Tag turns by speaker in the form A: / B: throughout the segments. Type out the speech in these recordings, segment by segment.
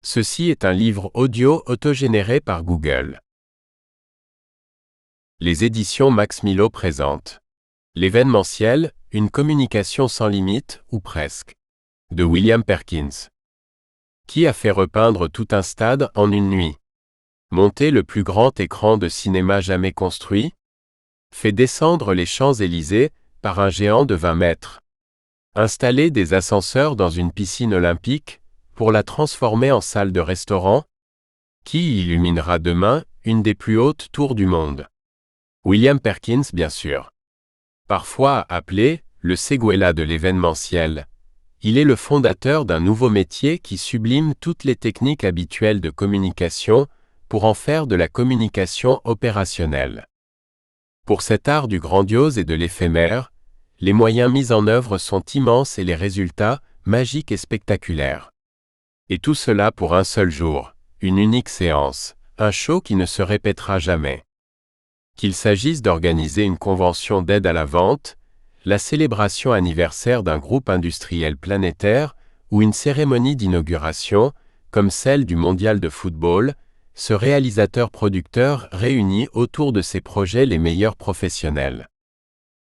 A: Ceci est un livre audio autogénéré par Google. Les éditions Max Milo présentent L'événementiel, une communication sans limite, ou presque, de William Perkins. Qui a fait repeindre tout un stade en une nuit? Monter le plus grand écran de cinéma jamais construit? Fait descendre les Champs-Élysées par un géant de 20 mètres? Installer des ascenseurs dans une piscine olympique pour la transformer en salle de restaurant? Qui illuminera demain une des plus hautes tours du monde? William Perkins, bien sûr. Parfois appelé le Séguéla de l'événementiel, il est le fondateur d'un nouveau métier qui sublime toutes les techniques habituelles de communication pour en faire de la communication opérationnelle. Pour cet art du grandiose et de l'éphémère, les moyens mis en œuvre sont immenses et les résultats magiques et spectaculaires. Et tout cela pour un seul jour, une unique séance, un show qui ne se répétera jamais. Qu'il s'agisse d'organiser une convention d'aide à la vente, la célébration anniversaire d'un groupe industriel planétaire ou une cérémonie d'inauguration, comme celle du mondial de football, ce réalisateur-producteur réunit autour de ses projets les meilleurs professionnels.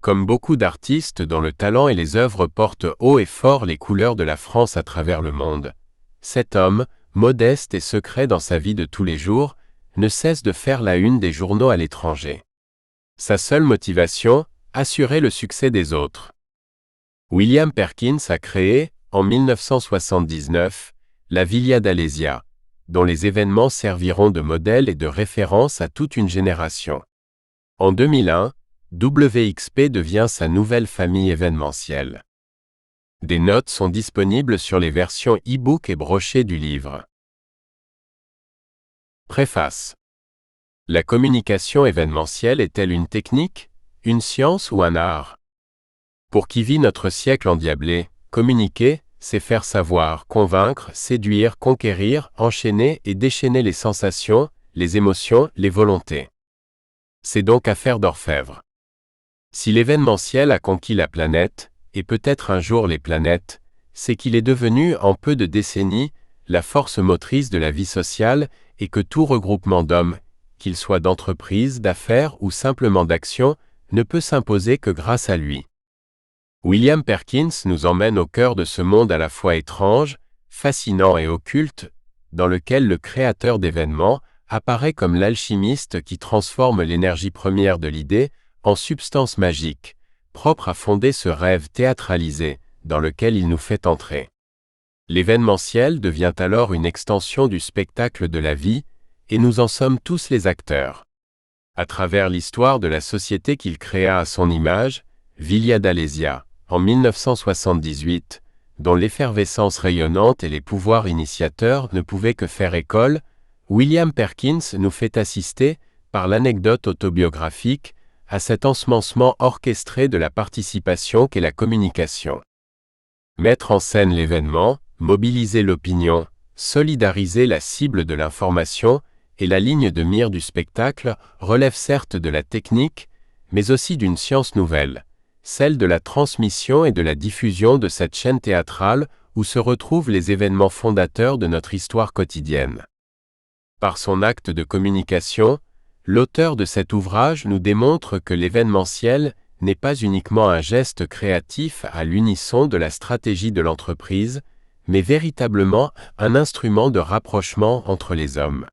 A: Comme beaucoup d'artistes dont le talent et les œuvres portent haut et fort les couleurs de la France à travers le monde, cet homme, modeste et secret dans sa vie de tous les jours, ne cesse de faire la une des journaux à l'étranger. Sa seule motivation, assurer le succès des autres. William Perkins a créé, en 1979, la Villa d'Alésia, dont les événements serviront de modèle et de référence à toute une génération. En 2001, WXP devient sa nouvelle famille événementielle. Des notes sont disponibles sur les versions e-book et brochées du livre. Préface. La communication événementielle est-elle une technique, une science ou un art? Pour qui vit notre siècle endiablé, communiquer, c'est faire savoir, convaincre, séduire, conquérir, enchaîner et déchaîner les sensations, les émotions, les volontés. C'est donc affaire d'orfèvre. Si l'événementiel a conquis la planète, et peut-être un jour les planètes, c'est qu'il est devenu, en peu de décennies, la force motrice de la vie sociale et que tout regroupement d'hommes, qu'il soit d'entreprise, d'affaires ou simplement d'action, ne peut s'imposer que grâce à lui. William Perkins nous emmène au cœur de ce monde à la fois étrange, fascinant et occulte, dans lequel le créateur d'événements apparaît comme l'alchimiste qui transforme l'énergie première de l'idée en substance magique, propre à fonder ce rêve théâtralisé dans lequel il nous fait entrer. L'événementiel devient alors une extension du spectacle de la vie, et nous en sommes tous les acteurs. À travers l'histoire de la société qu'il créa à son image, Villa d'Alésia, en 1978, dont l'effervescence rayonnante et les pouvoirs initiateurs ne pouvaient que faire école, William Perkins nous fait assister, par l'anecdote autobiographique, à cet ensemencement orchestré de la participation qu'est la communication. Mettre en scène l'événement, mobiliser l'opinion, solidariser la cible de l'information et la ligne de mire du spectacle relève certes de la technique, mais aussi d'une science nouvelle, celle de la transmission et de la diffusion de cette chaîne théâtrale où se retrouvent les événements fondateurs de notre histoire quotidienne. Par son acte de communication, l'auteur de cet ouvrage nous démontre que l'événementiel n'est pas uniquement un geste créatif à l'unisson de la stratégie de l'entreprise, mais véritablement un instrument de rapprochement entre les hommes.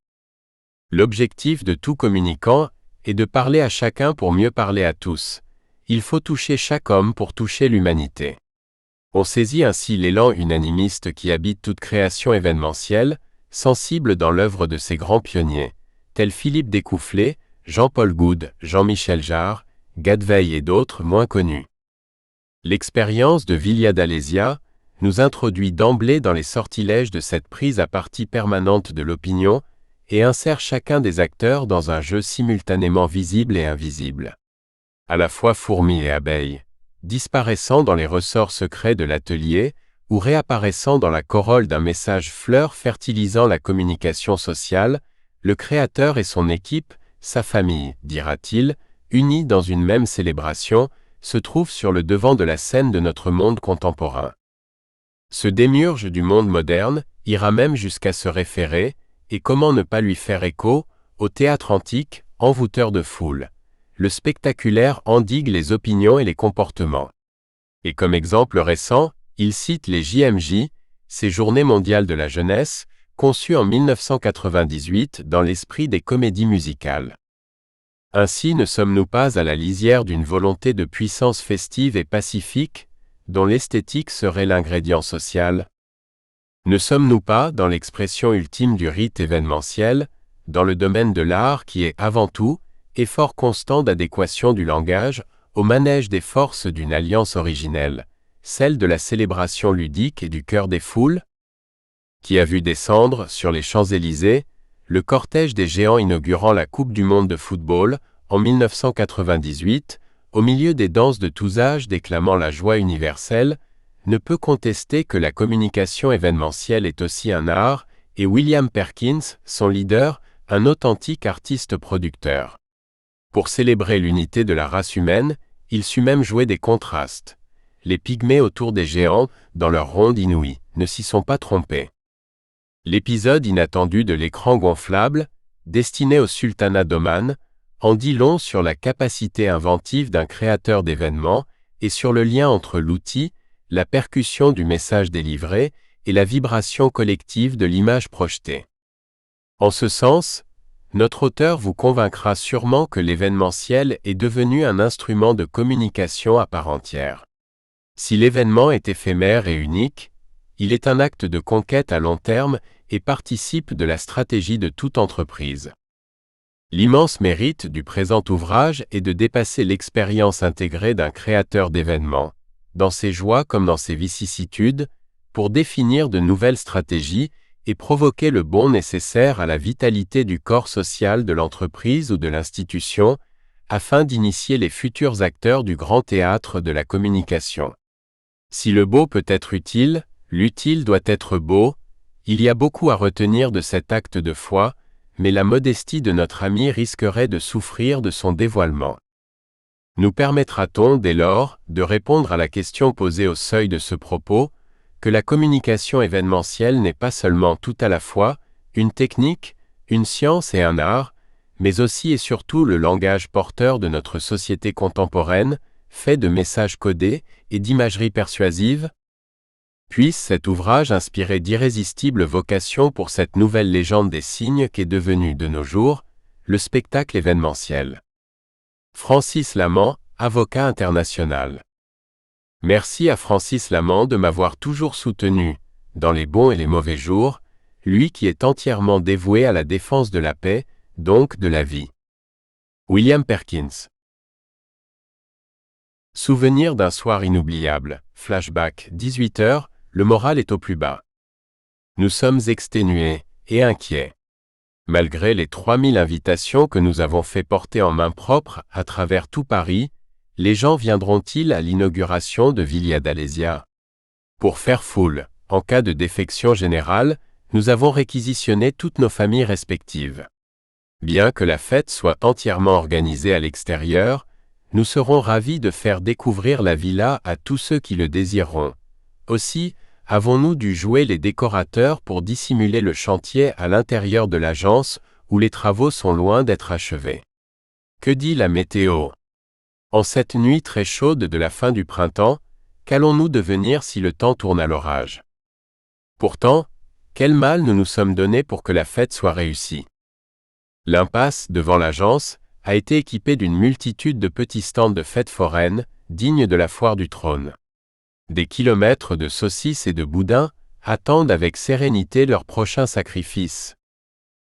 A: L'objectif de tout communicant est de parler à chacun pour mieux parler à tous. Il faut toucher chaque homme pour toucher l'humanité. On saisit ainsi l'élan unanimiste qui habite toute création événementielle, sensible dans l'œuvre de ces grands pionniers, tels Philippe Découfflé, Jean-Paul Goude, Jean-Michel Jarre, Gadveil et d'autres moins connus. L'expérience de Villa d'Alésia nous introduit d'emblée dans les sortilèges de cette prise à partie permanente de l'opinion et insère chacun des acteurs dans un jeu simultanément visible et invisible. À la fois fourmis et abeilles, disparaissant dans les ressorts secrets de l'atelier ou réapparaissant dans la corolle d'un message fleur fertilisant la communication sociale, le créateur et son équipe, sa famille, dira-t-il, unis dans une même célébration, se trouvent sur le devant de la scène de notre monde contemporain. Ce démiurge du monde moderne, ira même jusqu'à se référer, et comment ne pas lui faire écho, au théâtre antique, envoûteur de foule. Le spectaculaire endigue les opinions et les comportements. Et comme exemple récent, il cite les JMJ, ces Journées mondiales de la jeunesse, conçues en 1998 dans l'esprit des comédies musicales. Ainsi ne sommes-nous pas à la lisière d'une volonté de puissance festive et pacifique, dont l'esthétique serait l'ingrédient social? Ne sommes-nous pas dans l'expression ultime du rite événementiel, dans le domaine de l'art qui est avant tout, effort constant d'adéquation du langage, au manège des forces d'une alliance originelle, celle de la célébration ludique et du cœur des foules? Qui a vu descendre, sur les Champs-Élysées, le cortège des géants inaugurant la Coupe du monde de football, en 1998, au milieu des danses de tous âges déclamant la joie universelle, ne peut contester que la communication événementielle est aussi un art, et William Perkins, son leader, un authentique artiste-producteur. Pour célébrer l'unité de la race humaine, il sut même jouer des contrastes. Les pygmées autour des géants, dans leur ronde inouïe, ne s'y sont pas trompés. L'épisode inattendu de l'écran gonflable, destiné au sultanat d'Oman, en dit long sur la capacité inventive d'un créateur d'événements et sur le lien entre l'outil, la percussion du message délivré et la vibration collective de l'image projetée. En ce sens, notre auteur vous convaincra sûrement que l'événementiel est devenu un instrument de communication à part entière. Si l'événement est éphémère et unique, il est un acte de conquête à long terme et participe de la stratégie de toute entreprise. L'immense mérite du présent ouvrage est de dépasser l'expérience intégrée d'un créateur d'événements, dans ses joies comme dans ses vicissitudes, pour définir de nouvelles stratégies et provoquer le bond nécessaire à la vitalité du corps social de l'entreprise ou de l'institution, afin d'initier les futurs acteurs du grand théâtre de la communication. Si le beau peut être utile, l'utile doit être beau. Il y a beaucoup à retenir de cet acte de foi, mais la modestie de notre ami risquerait de souffrir de son dévoilement. Nous permettra-t-on, dès lors, de répondre à la question posée au seuil de ce propos, que la communication événementielle n'est pas seulement tout à la fois une technique, une science et un art, mais aussi et surtout le langage porteur de notre société contemporaine, fait de messages codés et d'imagerie persuasive? Puisse cet ouvrage inspirer d'irrésistibles vocations pour cette nouvelle légende des signes qu'est devenue de nos jours le spectacle événementiel. Francis Lamand, avocat international. Merci à Francis Lamand de m'avoir toujours soutenu, dans les bons et les mauvais jours, lui qui est entièrement dévoué à la défense de la paix, donc de la vie. William Perkins. Souvenir d'un soir inoubliable, flashback, 18h, le moral est au plus bas. Nous sommes exténués et inquiets. Malgré les 3000 invitations que nous avons fait porter en main propre à travers tout Paris, les gens viendront-ils à l'inauguration de Villa d'Alésia? Pour faire foule, en cas de défection générale, nous avons réquisitionné toutes nos familles respectives. Bien que la fête soit entièrement organisée à l'extérieur, nous serons ravis de faire découvrir la villa à tous ceux qui le désireront. Aussi, avons-nous dû jouer les décorateurs pour dissimuler le chantier à l'intérieur de l'agence où les travaux sont loin d'être achevés. Que dit la météo? En cette nuit très chaude de la fin du printemps, qu'allons-nous devenir si le temps tourne à l'orage? Pourtant, quel mal nous nous sommes donné pour que la fête soit réussie? L'impasse, devant l'agence, a été équipée d'une multitude de petits stands de fêtes foraines, dignes de la foire du trône. Des kilomètres de saucisses et de boudins attendent avec sérénité leur prochain sacrifice.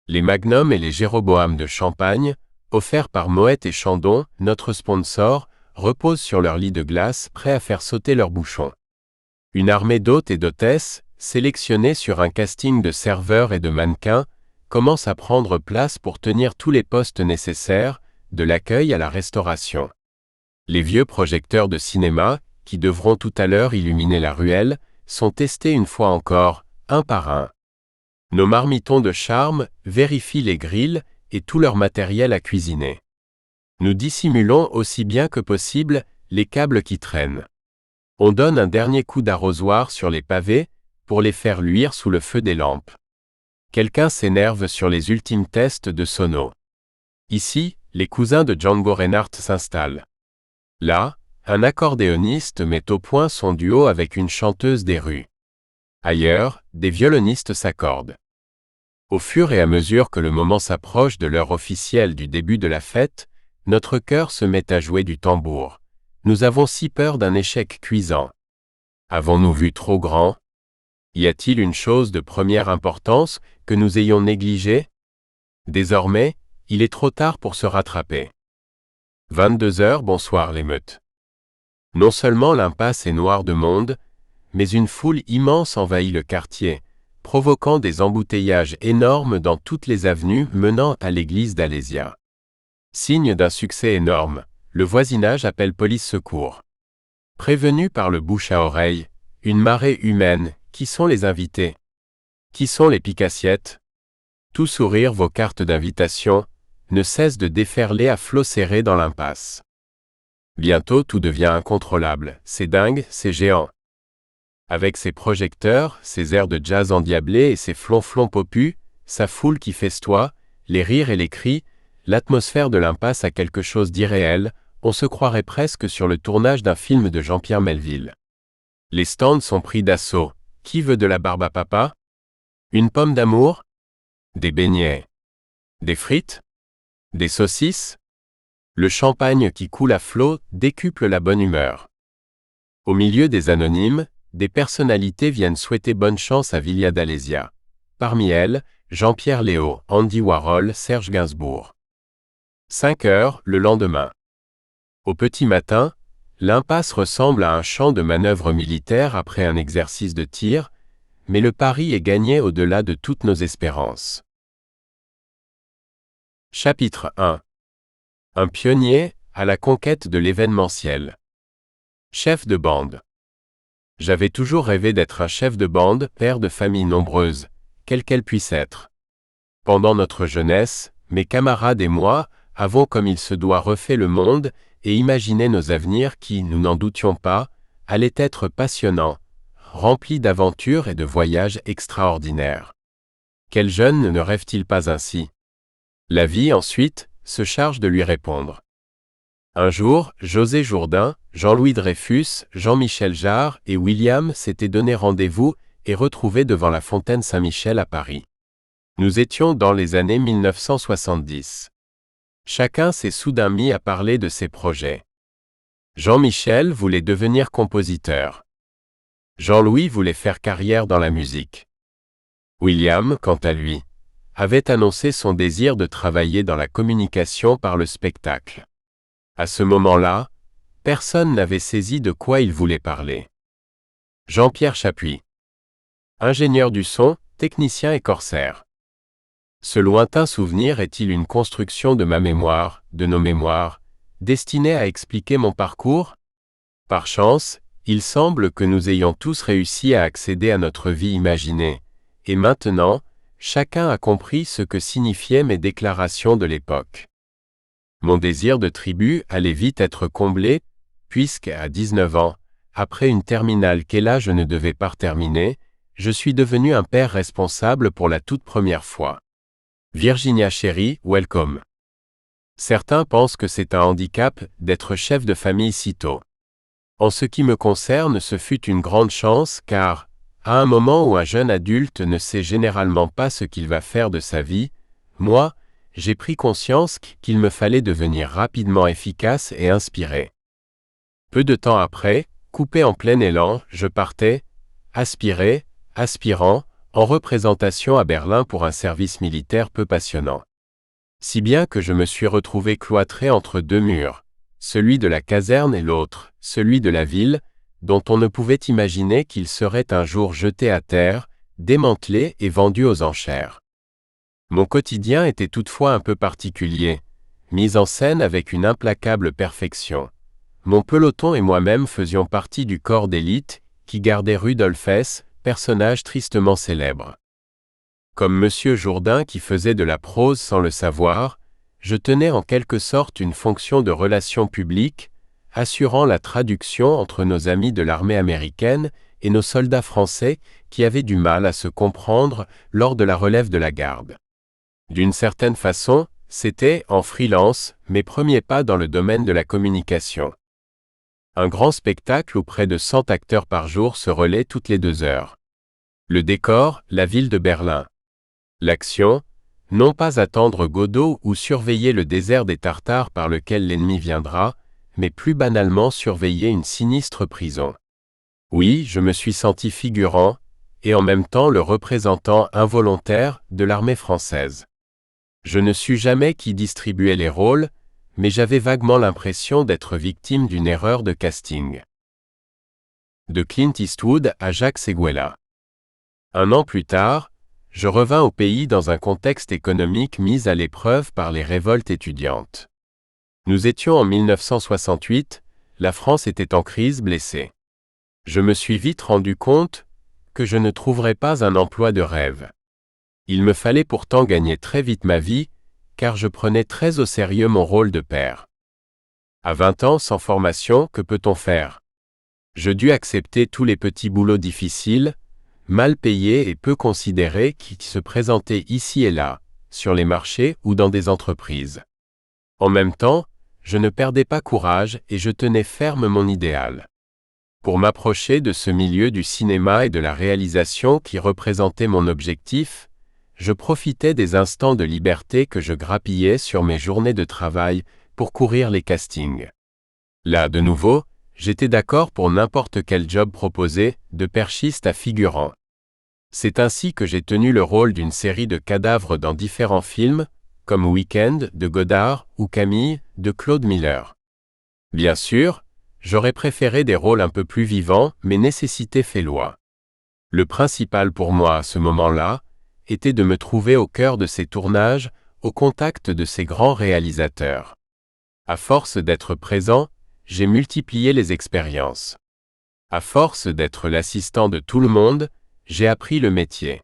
A: Les Magnum et les Jéroboam de Champagne, offerts par Moët et Chandon, notre sponsor, reposent sur leur lit de glace, prêts à faire sauter leurs bouchons. Une armée d'hôtes et d'hôtesses, sélectionnés sur un casting de serveurs et de mannequins, commence à prendre place pour tenir tous les postes nécessaires, de l'accueil à la restauration. Les vieux projecteurs de cinéma, qui devront tout à l'heure illuminer la ruelle, sont testés une fois encore, un par un. Nos marmitons de charme vérifient les grilles et tout leur matériel à cuisiner. Nous dissimulons aussi bien que possible les câbles qui traînent. On donne un dernier coup d'arrosoir sur les pavés pour les faire luire sous le feu des lampes. Quelqu'un s'énerve sur les ultimes tests de sono. Ici, les cousins de Django Reinhardt s'installent. Là, un accordéoniste met au point son duo avec une chanteuse des rues. Ailleurs, des violonistes s'accordent. Au fur et à mesure que le moment s'approche de l'heure officielle du début de la fête, notre cœur se met à jouer du tambour. Nous avons si peur d'un échec cuisant. Avons-nous vu trop grand? Y a-t-il une chose de première importance que nous ayons négligée? Désormais, il est trop tard pour se rattraper. 22 heures, bonsoir l'émeute. Non seulement l'impasse est noire de monde, mais une foule immense envahit le quartier, provoquant des embouteillages énormes dans toutes les avenues menant à l'église d'Alésia. Signe d'un succès énorme, le voisinage appelle police secours. Prévenu par le bouche à oreille, une marée humaine, qui sont les invités? Qui sont les pique-assiettes? Tout sourire vos cartes d'invitation, ne cesse de déferler à flots serrés dans l'impasse. Bientôt tout devient incontrôlable, c'est dingue, c'est géant. Avec ses projecteurs, ses airs de jazz endiablés et ses flonflons popus, sa foule qui festoie, les rires et les cris, l'atmosphère de l'impasse a quelque chose d'irréel, on se croirait presque sur le tournage d'un film de Jean-Pierre Melville. Les stands sont pris d'assaut. Qui veut de la barbe à papa? Une pomme d'amour? Des beignets? Des frites? Des saucisses? Le champagne qui coule à flots décuple la bonne humeur. Au milieu des anonymes, des personnalités viennent souhaiter bonne chance à Villa d'Alésia. Parmi elles, Jean-Pierre Léaud, Andy Warhol, Serge Gainsbourg. 5 heures, le lendemain. Au petit matin, l'impasse ressemble à un champ de manœuvres militaires après un exercice de tir, mais le pari est gagné au-delà de toutes nos espérances. Chapitre 1. Un pionnier à la conquête de l'événementiel. Chef de bande. J'avais toujours rêvé d'être un chef de bande, père de famille nombreuse, quelle qu'elle puisse être. Pendant notre jeunesse, mes camarades et moi avons comme il se doit refait le monde et imaginé nos avenirs qui, nous n'en doutions pas, allaient être passionnants, remplis d'aventures et de voyages extraordinaires. Quel jeune ne rêve-t-il pas ainsi? La vie, ensuite, se charge de lui répondre. Un jour, José Jourdain, Jean-Louis Dreyfus, Jean-Michel Jarre et William s'étaient donné rendez-vous et retrouvés devant la fontaine Saint-Michel à Paris. Nous étions dans les années 1970. Chacun s'est soudain mis à parler de ses projets. Jean-Michel voulait devenir compositeur. Jean-Louis voulait faire carrière dans la musique. William, quant à lui, avait annoncé son désir de travailler dans la communication par le spectacle. À ce moment-là, personne n'avait saisi de quoi il voulait parler. Jean-Pierre Chappuis. Ingénieur du son, technicien et corsaire. Ce lointain souvenir est-il une construction de ma mémoire, de nos mémoires, destinée à expliquer mon parcours? Par chance, il semble que nous ayons tous réussi à accéder à notre vie imaginée, et maintenant, chacun a compris ce que signifiaient mes déclarations de l'époque. Mon désir de tribu allait vite être comblé, puisque, à 19 ans, après une terminale qu'hélas je ne devais pas terminer, je suis devenu un père responsable pour la toute première fois. Virginia chérie, welcome. Certains pensent que c'est un handicap d'être chef de famille si tôt. En ce qui me concerne, ce fut une grande chance car, à un moment où un jeune adulte ne sait généralement pas ce qu'il va faire de sa vie, moi, j'ai pris conscience qu'il me fallait devenir rapidement efficace et inspiré. Peu de temps après, coupé en plein élan, je partais, aspirant, en représentation à Berlin pour un service militaire peu passionnant. Si bien que je me suis retrouvé cloîtré entre deux murs, celui de la caserne et l'autre, celui de la ville, dont on ne pouvait imaginer qu'il serait un jour jeté à terre, démantelé et vendu aux enchères. Mon quotidien était toutefois un peu particulier, mis en scène avec une implacable perfection. Mon peloton et moi-même faisions partie du corps d'élite qui gardait Rudolf Hess, personnage tristement célèbre. Comme Monsieur Jourdain qui faisait de la prose sans le savoir, je tenais en quelque sorte une fonction de relations publiques, assurant la traduction entre nos amis de l'armée américaine et nos soldats français qui avaient du mal à se comprendre lors de la relève de la garde. D'une certaine façon, c'était, en freelance, mes premiers pas dans le domaine de la communication. Un grand spectacle où près de 100 acteurs par jour se relaient toutes les 2 heures. Le décor, la ville de Berlin. L'action, non pas attendre Godot ou surveiller le désert des Tartares par lequel l'ennemi viendra, mais plus banalement surveiller une sinistre prison. Oui, je me suis senti figurant, et en même temps le représentant involontaire de l'armée française. Je ne sus jamais qui distribuait les rôles, mais j'avais vaguement l'impression d'être victime d'une erreur de casting. De Clint Eastwood à Jacques Séguéla. 1 an plus tard, je revins au pays dans un contexte économique mis à l'épreuve par les révoltes étudiantes. Nous étions en 1968, la France était en crise blessée. Je me suis vite rendu compte que je ne trouverais pas un emploi de rêve. Il me fallait pourtant gagner très vite ma vie, car je prenais très au sérieux mon rôle de père. À 20 ans sans formation, que peut-on faire? Je dus accepter tous les petits boulots difficiles, mal payés et peu considérés qui se présentaient ici et là, sur les marchés ou dans des entreprises. En même temps, je ne perdais pas courage et je tenais ferme mon idéal. Pour m'approcher de ce milieu du cinéma et de la réalisation qui représentait mon objectif, je profitais des instants de liberté que je grappillais sur mes journées de travail pour courir les castings. Là, de nouveau, j'étais d'accord pour n'importe quel job proposé, de perchiste à figurant. C'est ainsi que j'ai tenu le rôle d'une série de cadavres dans différents films, comme Weekend de Godard ou Camille de Claude Miller. Bien sûr, j'aurais préféré des rôles un peu plus vivants, mais nécessité fait loi. Le principal pour moi à ce moment-là était de me trouver au cœur de ces tournages, au contact de ces grands réalisateurs. À force d'être présent, j'ai multiplié les expériences. À force d'être l'assistant de tout le monde, j'ai appris le métier.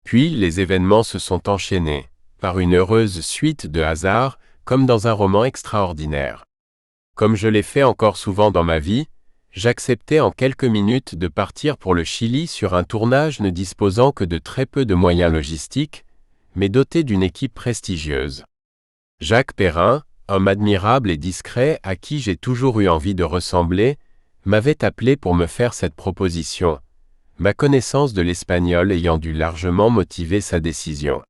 A: Puis les événements se sont enchaînés, par une heureuse suite de hasards, comme dans un roman extraordinaire. Comme je l'ai fait encore souvent dans ma vie, j'acceptais en quelques minutes de partir pour le Chili sur un tournage ne disposant que de très peu de moyens logistiques, mais doté d'une équipe prestigieuse. Jacques Perrin, homme admirable et discret à qui j'ai toujours eu envie de ressembler, m'avait appelé pour me faire cette proposition, ma connaissance de l'espagnol ayant dû largement motiver sa décision.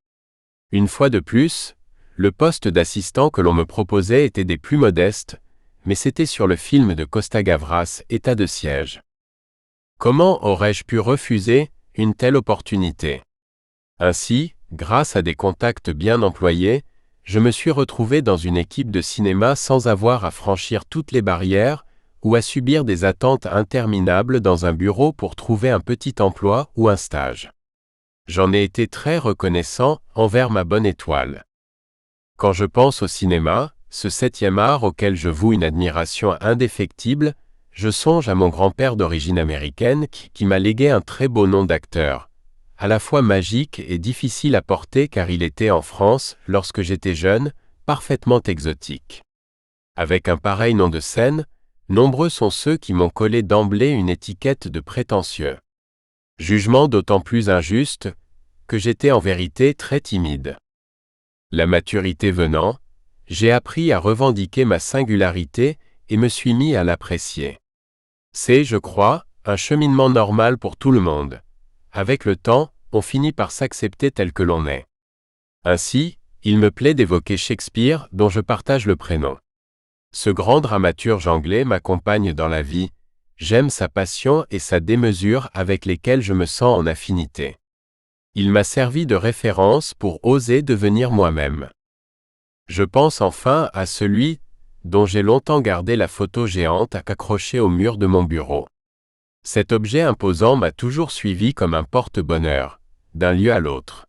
A: Une fois de plus, le poste d'assistant que l'on me proposait était des plus modestes, mais c'était sur le film de Costa Gavras, État de siège. Comment aurais-je pu refuser une telle opportunité? Ainsi, grâce à des contacts bien employés, je me suis retrouvé dans une équipe de cinéma sans avoir à franchir toutes les barrières ou à subir des attentes interminables dans un bureau pour trouver un petit emploi ou un stage. J'en ai été très reconnaissant envers ma bonne étoile. Quand je pense au cinéma, ce 7e art auquel je voue une admiration indéfectible, je songe à mon grand-père d'origine américaine qui m'a légué un très beau nom d'acteur, à la fois magique et difficile à porter car il était en France, lorsque j'étais jeune, parfaitement exotique. Avec un pareil nom de scène, nombreux sont ceux qui m'ont collé d'emblée une étiquette de prétentieux. Jugement d'autant plus injuste que j'étais en vérité très timide. La maturité venant, j'ai appris à revendiquer ma singularité et me suis mis à l'apprécier. C'est, je crois, un cheminement normal pour tout le monde. Avec le temps, on finit par s'accepter tel que l'on est. Ainsi, il me plaît d'évoquer Shakespeare dont je partage le prénom. Ce grand dramaturge anglais m'accompagne dans la vie, j'aime sa passion et sa démesure avec lesquelles je me sens en affinité. Il m'a servi de référence pour oser devenir moi-même. Je pense enfin à celui dont j'ai longtemps gardé la photo géante accrochée au mur de mon bureau. Cet objet imposant m'a toujours suivi comme un porte-bonheur, d'un lieu à l'autre.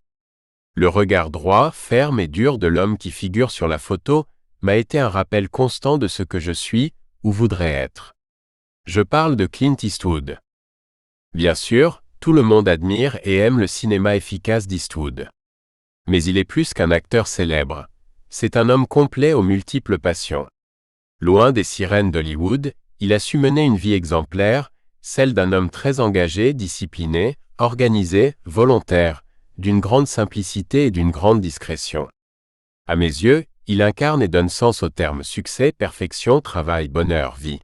A: Le regard droit, ferme et dur de l'homme qui figure sur la photo m'a été un rappel constant de ce que je suis ou voudrais être. Je parle de Clint Eastwood. Bien sûr, tout le monde admire et aime le cinéma efficace d'Eastwood. Mais il est plus qu'un acteur célèbre. C'est un homme complet aux multiples passions. Loin des sirènes d'Hollywood, il a su mener une vie exemplaire, celle d'un homme très engagé, discipliné, organisé, volontaire, d'une grande simplicité et d'une grande discrétion. À mes yeux, il incarne et donne sens aux termes succès, perfection, travail, bonheur, vie.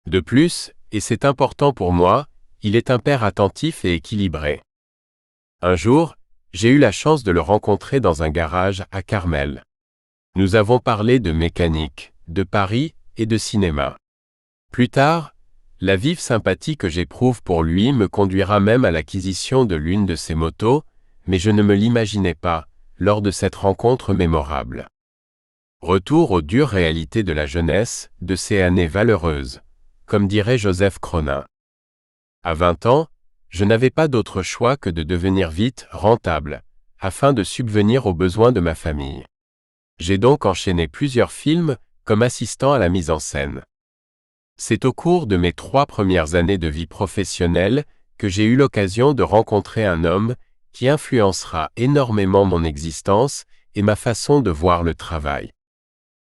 A: De plus, et c'est important pour moi, il est un père attentif et équilibré. Un jour, j'ai eu la chance de le rencontrer dans un garage à Carmel. Nous avons parlé de mécanique, de Paris et de cinéma. Plus tard, la vive sympathie que j'éprouve pour lui me conduira même à l'acquisition de l'une de ses motos, mais je ne me l'imaginais pas, lors de cette rencontre mémorable. Retour aux dures réalités de la jeunesse, de ces années valeureuses, comme dirait Joseph Cronin. À 20 ans, je n'avais pas d'autre choix que de devenir vite rentable, afin de subvenir aux besoins de ma famille. J'ai donc enchaîné plusieurs films comme assistant à la mise en scène. C'est au cours de mes 3 premières années de vie professionnelle que j'ai eu l'occasion de rencontrer un homme qui influencera énormément mon existence et ma façon de voir le travail.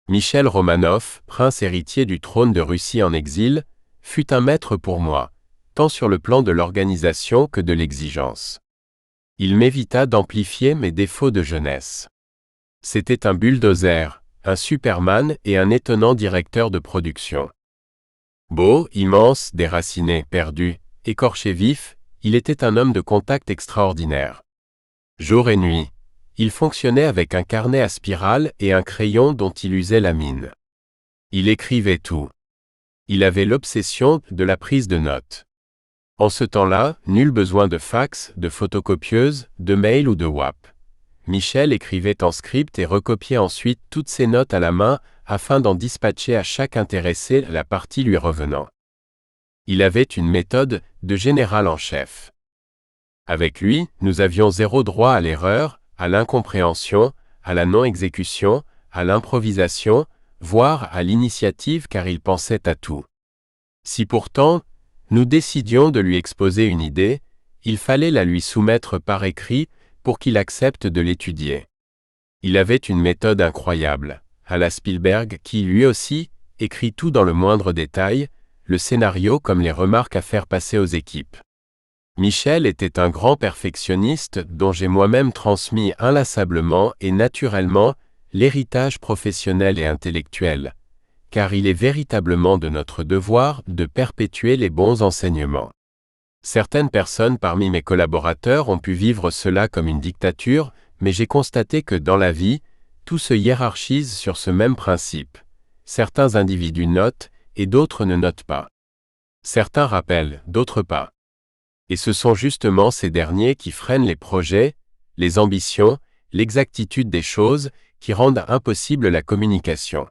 A: Michel Romanov, prince héritier du trône de Russie en exil, fut un maître pour moi, tant sur le plan de l'organisation que de l'exigence. Il m'évita d'amplifier mes défauts de jeunesse. C'était un bulldozer, un Superman et un étonnant directeur de production. Beau, immense, déraciné, perdu, écorché vif, il était un homme de contact extraordinaire. Jour et nuit, il fonctionnait avec un carnet à spirale et un crayon dont il usait la mine. Il écrivait tout. Il avait l'obsession de la prise de notes. En ce temps-là, nul besoin de fax, de photocopieuse, de mail ou de WAP. Michel écrivait en script et recopiait ensuite toutes ses notes à la main afin d'en dispatcher à chaque intéressé la partie lui revenant. Il avait une méthode de général en chef. Avec lui, nous avions zéro droit à l'erreur, à l'incompréhension, à la non-exécution, à l'improvisation, voire à l'initiative car il pensait à tout. Si pourtant, nous décidions de lui exposer une idée, il fallait la lui soumettre par écrit pour qu'il accepte de l'étudier. Il avait une méthode incroyable, à la Spielberg qui, lui aussi, écrit tout dans le moindre détail, le scénario comme les remarques à faire passer aux équipes. Michel était un grand perfectionniste dont j'ai moi-même transmis inlassablement et naturellement l'héritage professionnel et intellectuel, car il est véritablement de notre devoir de perpétuer les bons enseignements. Certaines personnes parmi mes collaborateurs ont pu vivre cela comme une dictature, mais j'ai constaté que dans la vie, tout se hiérarchise sur ce même principe. Certains individus notent et d'autres ne notent pas. Certains rappellent, d'autres pas. Et ce sont justement ces derniers qui freinent les projets, les ambitions, l'exactitude des choses, qui rendent impossible la communication.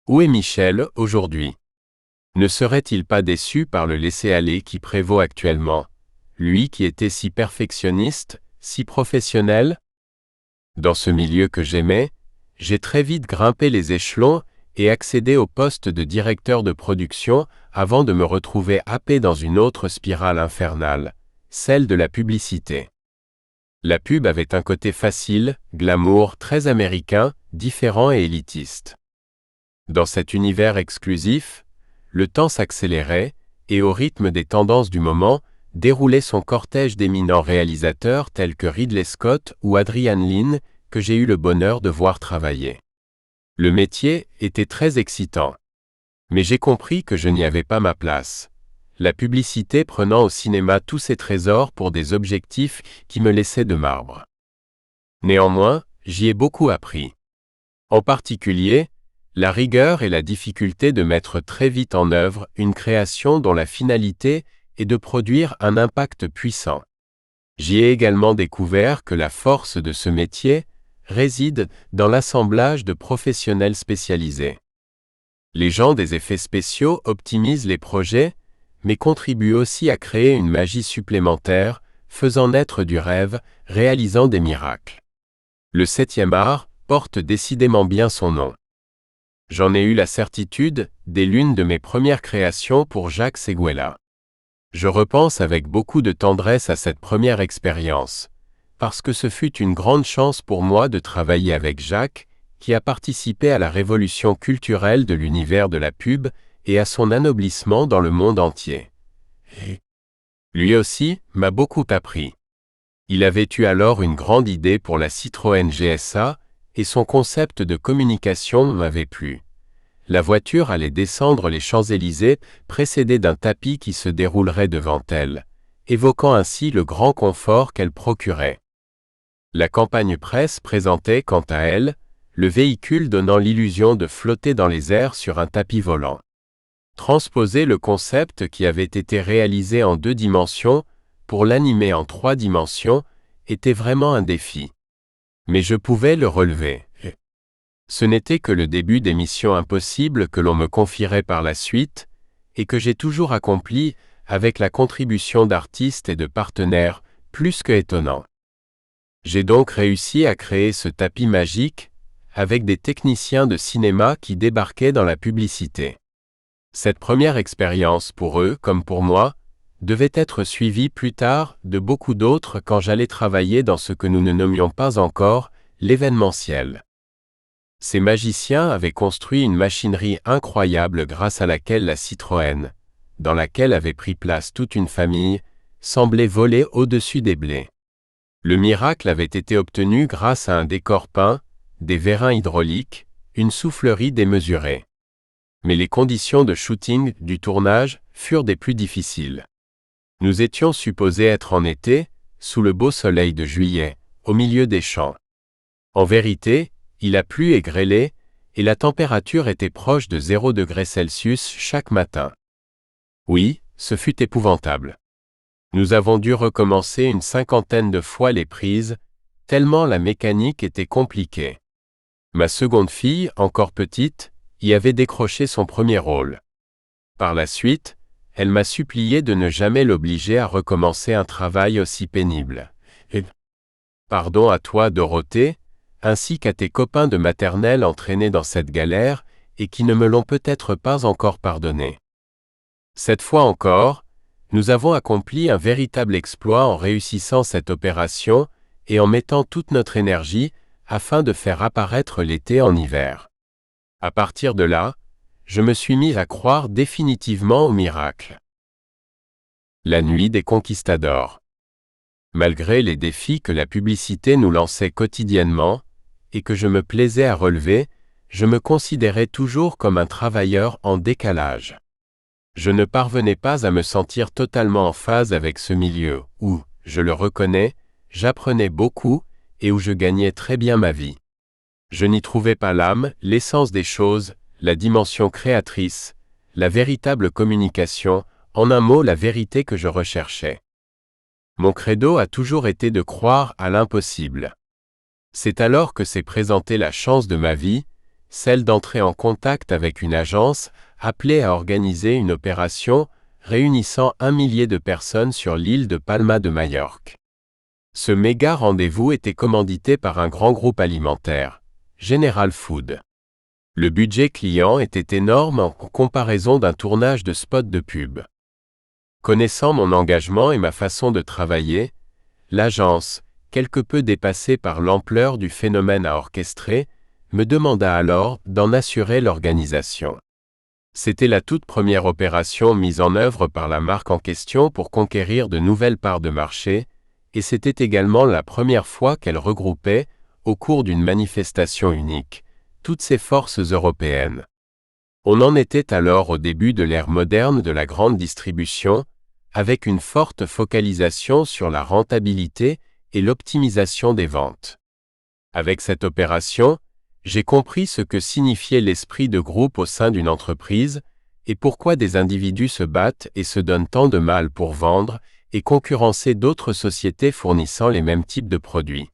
A: Où est Michel aujourd'hui ? Ne serait-il pas déçu par le laisser-aller qui prévaut actuellement, lui qui était si perfectionniste, si professionnel ? Dans ce milieu que j'aimais, j'ai très vite grimpé les échelons et accédé au poste de directeur de production avant de me retrouver happé dans une autre spirale infernale, celle de la publicité. La pub avait un côté facile, glamour, très américain, différent et élitiste. Dans cet univers exclusif, le temps s'accélérait, et au rythme des tendances du moment, déroulait son cortège d'éminents réalisateurs tels que Ridley Scott ou Adrian Lyne, que j'ai eu le bonheur de voir travailler. Le métier était très excitant. Mais j'ai compris que je n'y avais pas ma place. La publicité prenant au cinéma tous ses trésors pour des objectifs qui me laissaient de marbre. Néanmoins, j'y ai beaucoup appris. En particulier, la rigueur et la difficulté de mettre très vite en œuvre une création dont la finalité est de produire un impact puissant. J'y ai également découvert que la force de ce métier réside dans l'assemblage de professionnels spécialisés. Les gens des effets spéciaux optimisent les projets, mais contribuent aussi à créer une magie supplémentaire, faisant naître du rêve, réalisant des miracles. Le 7e art porte décidément bien son nom. J'en ai eu la certitude dès l'une de mes premières créations pour Jacques Séguéla. Je repense avec beaucoup de tendresse à cette première expérience, parce que ce fut une grande chance pour moi de travailler avec Jacques, qui a participé à la révolution culturelle de l'univers de la pub et à son anoblissement dans le monde entier. Lui aussi m'a beaucoup appris. Il avait eu alors une grande idée pour la Citroën GSA, et son concept de communication m'avait plu. La voiture allait descendre les Champs-Élysées, précédée d'un tapis qui se déroulerait devant elle, évoquant ainsi le grand confort qu'elle procurait. La campagne presse présentait, quant à elle, le véhicule donnant l'illusion de flotter dans les airs sur un tapis volant. Transposer le concept qui avait été réalisé en 2 dimensions pour l'animer en 3 dimensions était vraiment un défi. Mais je pouvais le relever. Ce n'était que le début des missions impossibles que l'on me confierait par la suite, et que j'ai toujours accompli avec la contribution d'artistes et de partenaires plus que étonnants. J'ai donc réussi à créer ce tapis magique, avec des techniciens de cinéma qui débarquaient dans la publicité. Cette première expérience pour eux, comme pour moi, devait être suivie plus tard de beaucoup d'autres quand j'allais travailler dans ce que nous ne nommions pas encore l'événementiel. Ces magiciens avaient construit une machinerie incroyable grâce à laquelle la Citroën, dans laquelle avait pris place toute une famille, semblait voler au-dessus des blés. Le miracle avait été obtenu grâce à un décor peint, des vérins hydrauliques, une soufflerie démesurée. Mais les conditions de shooting du tournage furent des plus difficiles. Nous étions supposés être en été, sous le beau soleil de juillet, au milieu des champs. En vérité, il a plu et grêlé, et la température était proche de 0 degré Celsius chaque matin. Oui, ce fut épouvantable. Nous avons dû recommencer une 50aine de fois les prises, tellement la mécanique était compliquée. Ma seconde fille, encore petite, y avait décroché son premier rôle. Par la suite, elle m'a supplié de ne jamais l'obliger à recommencer un travail aussi pénible. Pardon à toi, Dorothée, ainsi qu'à tes copains de maternelle entraînés dans cette galère et qui ne me l'ont peut-être pas encore pardonné. Cette fois encore, nous avons accompli un véritable exploit en réussissant cette opération et en mettant toute notre énergie afin de faire apparaître l'été en hiver. À partir de là, je me suis mis à croire définitivement au miracle. La nuit des conquistadors. Malgré les défis que la publicité nous lançait quotidiennement, et que je me plaisais à relever, je me considérais toujours comme un travailleur en décalage. Je ne parvenais pas à me sentir totalement en phase avec ce milieu où, je le reconnais, j'apprenais beaucoup et où je gagnais très bien ma vie. Je n'y trouvais pas l'âme, l'essence des choses, la dimension créatrice, la véritable communication, en un mot la vérité que je recherchais. Mon credo a toujours été de croire à l'impossible. C'est alors que s'est présentée la chance de ma vie, celle d'entrer en contact avec une agence appelée à organiser une opération réunissant 1 millier de personnes sur l'île de Palma de Majorque. Ce méga rendez-vous était commandité par un grand groupe alimentaire, General Food. Le budget client était énorme en comparaison d'un tournage de spot de pub. Connaissant mon engagement et ma façon de travailler, l'agence, quelque peu dépassée par l'ampleur du phénomène à orchestrer, me demanda alors d'en assurer l'organisation. C'était la toute première opération mise en œuvre par la marque en question pour conquérir de nouvelles parts de marché, et c'était également la première fois qu'elle regroupait, au cours d'une manifestation unique, toutes ces forces européennes. On en était alors au début de l'ère moderne de la grande distribution, avec une forte focalisation sur la rentabilité et l'optimisation des ventes. Avec cette opération, j'ai compris ce que signifiait l'esprit de groupe au sein d'une entreprise et pourquoi des individus se battent et se donnent tant de mal pour vendre et concurrencer d'autres sociétés fournissant les mêmes types de produits.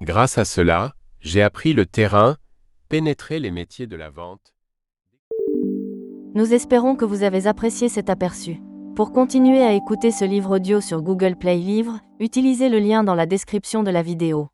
A: Grâce à cela, j'ai appris le terrain, pénétré les métiers de la vente.
B: Nous espérons que vous avez apprécié cet aperçu. Pour continuer à écouter ce livre audio sur Google Play Livres, utilisez le lien dans la description de la vidéo.